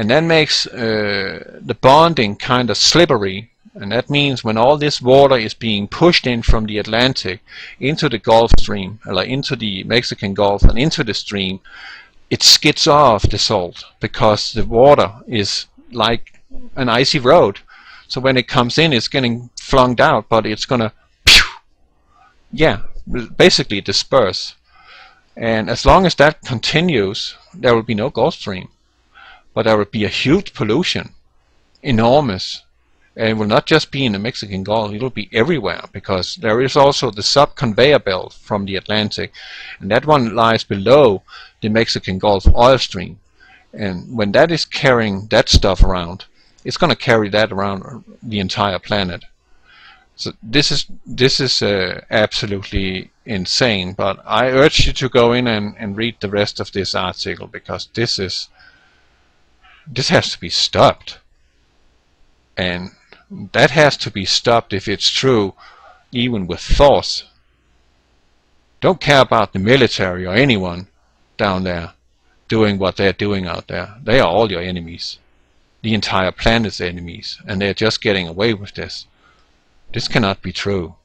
And that makes the bonding kind of slippery. And that means when all this water is being pushed in from the Atlantic into the Gulf Stream, or into the Mexican Gulf and into the stream, it skids off the salt because the water is like an icy road. So when it comes in, it's getting flung out, but it's gonna, basically disperse. And as long as that continues, there will be no Gulf Stream. But there will be a huge pollution, enormous. And it will not just be in the Mexican Gulf, it will be everywhere, because there is also the sub-conveyor belt from the Atlantic, and that one lies below the Mexican Gulf oil stream. And when that is carrying that stuff around, it's going to carry that around the entire planet. So this is absolutely insane, but I urge you to go in and read the rest of this article, because this has to be stopped. And that has to be stopped if it's true, even with force. Don't care about the military or anyone down there doing what they're doing out there. They are all your enemies. The entire planet's enemies. And they're just getting away with this. This cannot be true.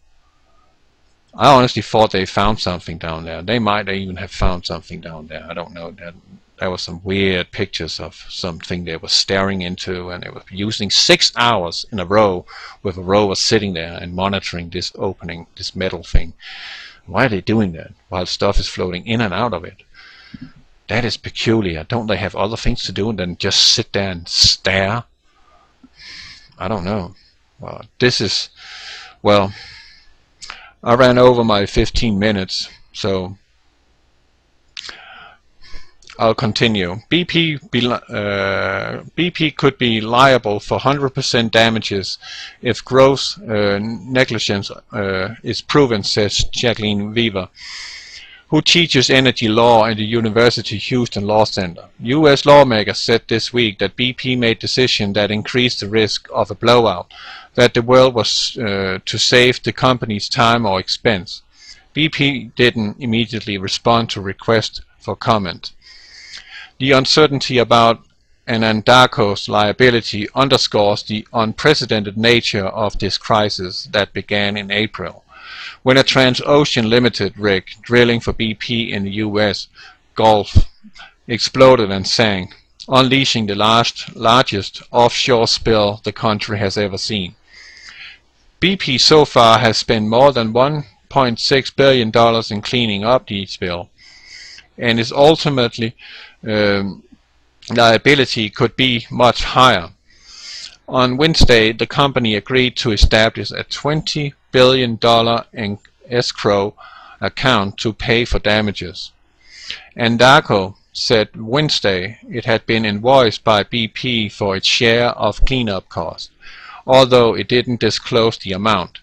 I honestly thought they found something down there. They might even have found something down there. I don't know. There were some weird pictures of something they were staring into, and they were using 6 hours in a row with a rover sitting there and monitoring this opening, this metal thing. Why are they doing that while stuff is floating in and out of it? That is peculiar. Don't they have other things to do than just sit there and stare? I don't know. Well, I ran over my 15 minutes, so I'll continue. BP could be liable for 100% damages if gross negligence is proven, says Jacqueline Weaver, who teaches energy law at the University Houston Law Center. U.S. lawmakers said this week that BP made decisions that increased the risk of a blowout, that the well was to save the company's time or expense. BP didn't immediately respond to requests for comment. The uncertainty about Anadarko's liability underscores the unprecedented nature of this crisis that began in April, when a Transocean Limited rig drilling for BP in the U.S. Gulf exploded and sank, unleashing the largest offshore spill the country has ever seen. BP so far has spent more than $1.6 billion in cleaning up the spill, and its ultimately liability could be much higher. On Wednesday, the company agreed to establish a $20 billion escrow account to pay for damages. Anadarko said Wednesday it had been invoiced by BP for its share of cleanup costs, although it didn't disclose the amount.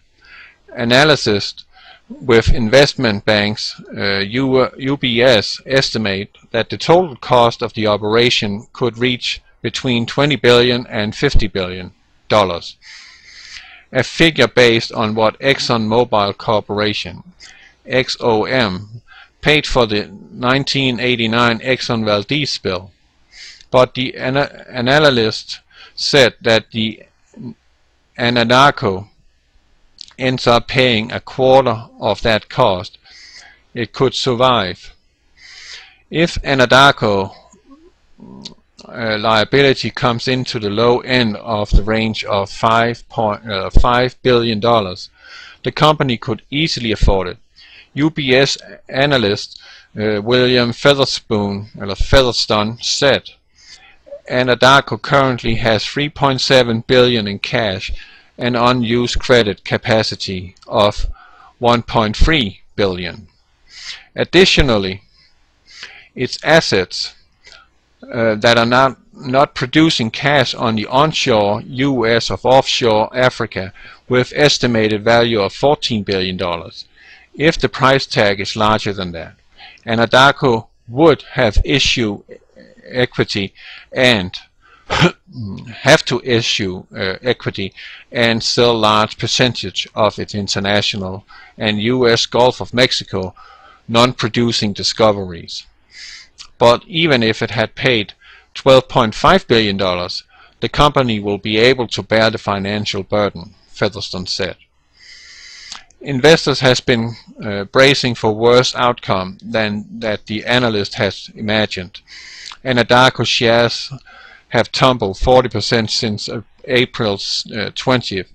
Analysts with investment banks UBS estimate that the total cost of the operation could reach between $20 billion and $50 billion, a figure based on what ExxonMobil Corporation, XOM, paid for the 1989 Exxon Valdez spill. But the analyst said that the Anadarko ends up paying a quarter of that cost, it could survive. If Anadarko liability comes into the low end of the range of $5 billion, the company could easily afford it. UBS analyst William Featherstone said Anadarko currently has $3.7 billion in cash and unused credit capacity of $1.3 billion. Additionally, its assets that are not producing cash on the onshore U.S. of offshore Africa with estimated value of $14 billion. If the price tag is larger than that, Anadarko would have issue equity and have to issue equity and sell large percentage of its international and U.S. Gulf of Mexico non-producing discoveries. But even if it had paid $12.5 billion, the company will be able to bear the financial burden, Featherstone said. Investors has been bracing for worse outcome than that the analyst has imagined. Anadarko shares have tumbled 40% since April 20th,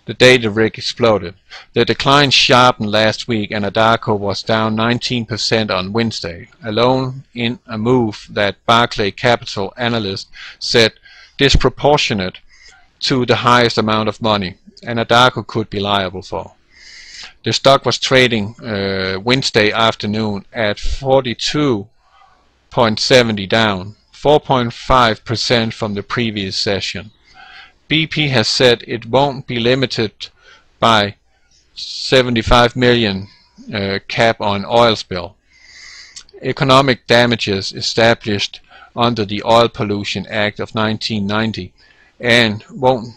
the day the rig exploded. The decline sharpened last week, and Anadarko was down 19% on Wednesday, alone in a move that Barclay Capital analyst said disproportionate to the highest amount of money Anadarko could be liable for. The stock was trading Wednesday afternoon at 42.70, down 4.5% from the previous session. BP has said it won't be limited by 75 million cap on oil spill. Economic damages established under the Oil Pollution Act of 1990 and won't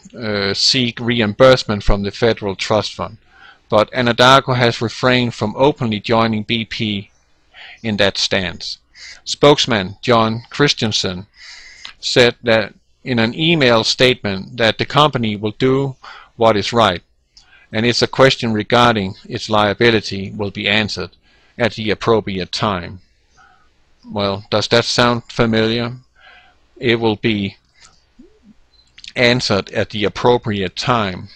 seek reimbursement from the Federal Trust Fund. But Anadarko has refrained from openly joining BP in that stance. Spokesman John Christensen said that in an email statement that the company will do what is right, and it's a question regarding its liability will be answered at the appropriate time. Well, does that sound familiar? It will be answered at the appropriate time.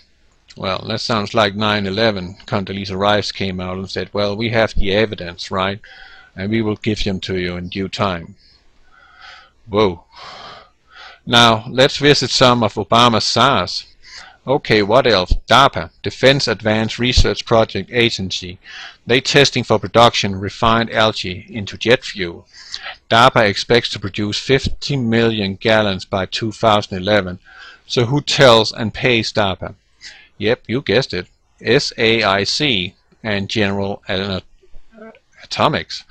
Well, that sounds like 9/11. Condoleezza Rice came out and said, well, we have the evidence, right? And we will give them to you in due time. Whoa. Now, let's visit some of Obama's SARS. Okay, what else? DARPA, Defense Advanced Research Project Agency. They testing for production refined algae into jet fuel. DARPA expects to produce 50 million gallons by 2011. So who tells and pays DARPA? Yep, you guessed it. SAIC and General Atomics.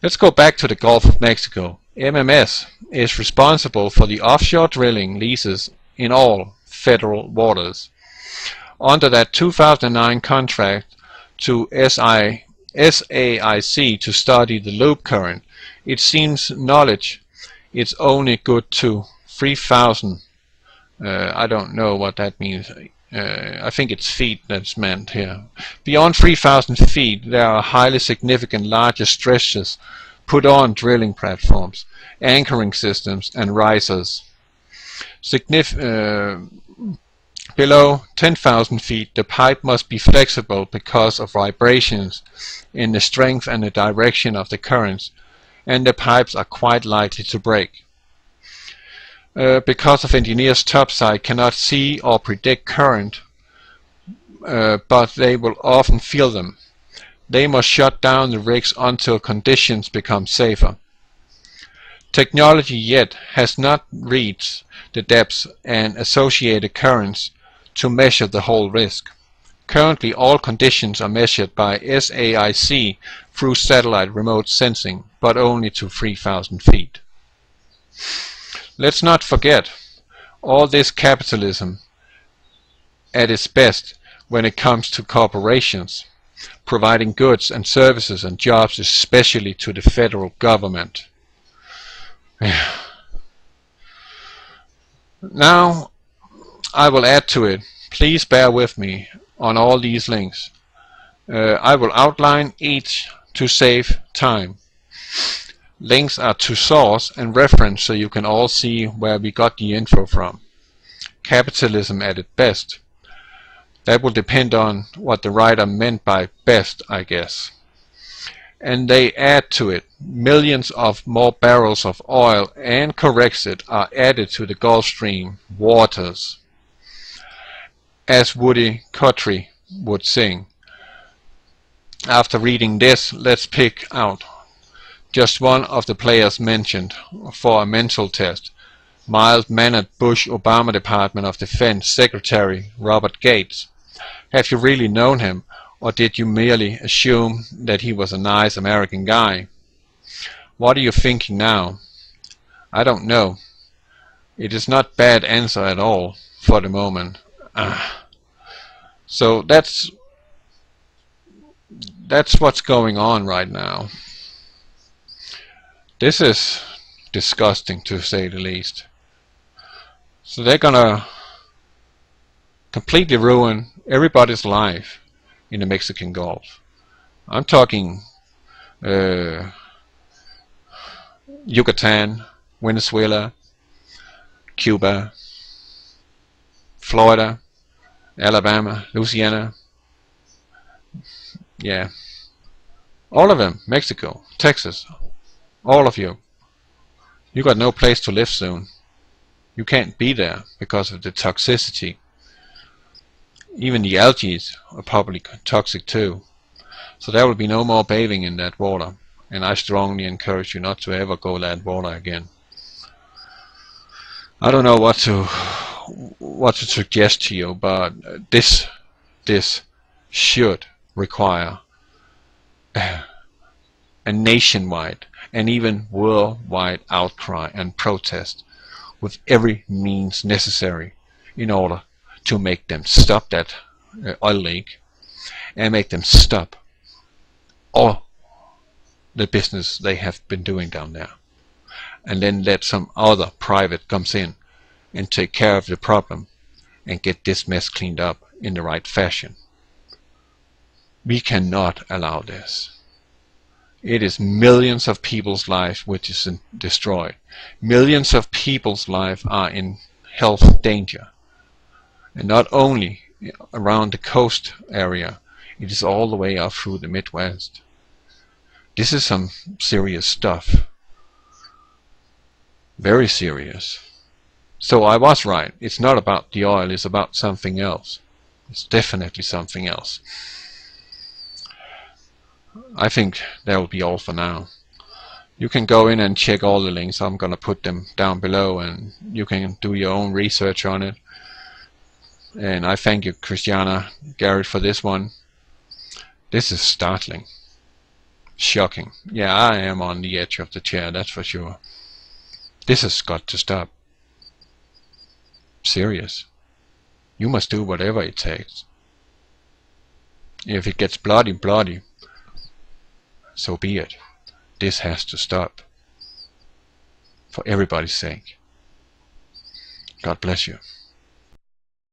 Let's go back to the Gulf of Mexico. MMS is responsible for the offshore drilling leases in all federal waters. Under that 2009 contract to SAIC to study the loop current, it seems knowledge it's only good to 3,000. I don't know what that means. I think it's feet that's meant here. Beyond 3,000 feet, there are highly significant larger stresses put on drilling platforms, anchoring systems, and risers. Below 10,000 feet, the pipe must be flexible because of vibrations in the strength and the direction of the currents, and the pipes are quite likely to break. Because of engineers topside cannot see or predict current, but they will often feel them. They must shut down the rigs until conditions become safer. Technology yet has not reached the depths and associated currents to measure the whole risk. Currently, all conditions are measured by SAIC through satellite remote sensing, but only to 3,000 feet. Let's not forget, all this capitalism at its best when it comes to corporations, providing goods and services and jobs, especially to the federal government. Now, I will add to it. Please bear with me on all these links. I will outline each to save time. Links are to source and reference so you can all see where we got the info from. Capitalism at its best. That will depend on what the writer meant by best, I guess. And they add to it. Millions of more barrels of oil and corexit are added to the Gulf Stream waters. As Woody Guthrie would sing. After reading this, let's pick out just one of the players mentioned for a mental test. Mild-mannered Bush Obama Department of Defense Secretary Robert Gates. Have you really known him, or did you merely assume that he was a nice American guy? What are you thinking now? I don't know. It is not bad answer at all for the moment. So that's what's going on right now. This is disgusting to say the least. So they're gonna completely ruin everybody's life in the Mexican Gulf. I'm talking Yucatan, Venezuela, Cuba, Florida, Alabama, Louisiana, yeah, all of them, Mexico, Texas, all of you. You got no place to live soon. You can't be there because of the toxicity. Even the algae are probably toxic too. So there will be no more bathing in that water, and I strongly encourage you not to ever go that water again. I don't know what to suggest to you, but this should require a nationwide and even worldwide outcry and protest with every means necessary in order to make them stop that oil leak and make them stop all the business they have been doing down there, and then let some other private comes in and take care of the problem and get this mess cleaned up in the right fashion. We cannot allow this. It is millions of people's lives which is destroyed. Millions of people's lives are in health danger. And not only around the coast area, it is all the way up through the Midwest. This is some serious stuff. Very serious. So I was right. It's not about the oil, it's about something else. It's definitely something else. I think that will be all for now. You can go in and check all the links. I'm going to put them down below, and you can do your own research on it. And I thank you, Christiana Garrett, for this one. This is startling. Shocking. Yeah, I am on the edge of the chair, that's for sure. This has got to stop. Serious. You must do whatever it takes. If it gets bloody, so be it. This has to stop. For everybody's sake. God bless you.